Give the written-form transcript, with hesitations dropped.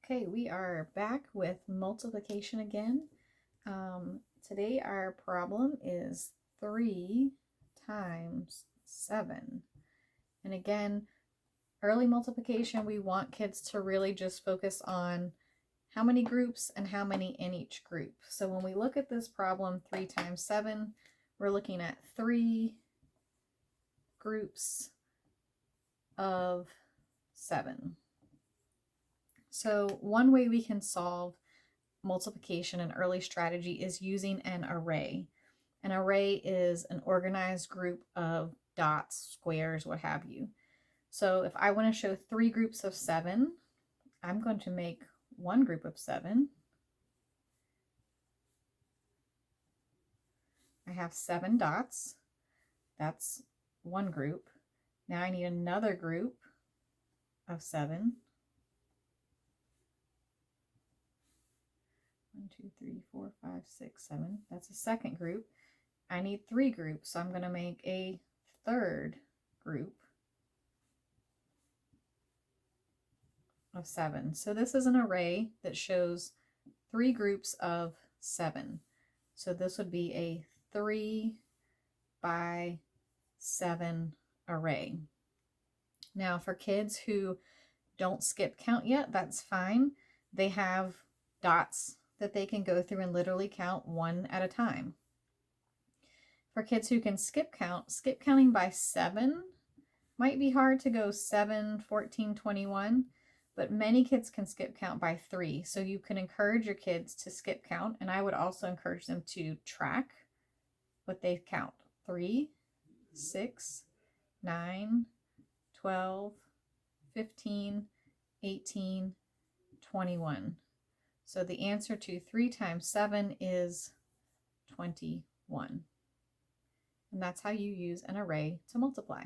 Okay, we are back with multiplication again. Today our problem is 3 times 7. And again, early multiplication, we want kids to really just focus on how many groups and how many in each group. So when we look at this problem, 3 times 7, we're looking at 3 groups of 7. So one way we can solve multiplication and early strategy is using an array. An array is an organized group of dots, squares, what have you. So if I want to show 3 groups of 7, I'm going to make one group of 7. I have 7 dots. That's one group. Now I need another group of 7. 1, 2, 3, 4, 5, 6, 7. That's a second group. I need 3 groups, so I'm going to make a third group of 7. So this is an array that shows 3 groups of 7. So this would be a 3 by 7 array. Now for kids who don't skip count yet, that's fine. They have dots that they can go through and literally count one at a time. For kids who can skip counting by 7 might be hard to go 7, 14, 21, but many kids can skip count by 3. So you can encourage your kids to skip count, and I would also encourage them to track what they count. 3, 6, 9, 12, 15, 18, 21. So the answer to 3 times 7 is 21. And that's how you use an array to multiply.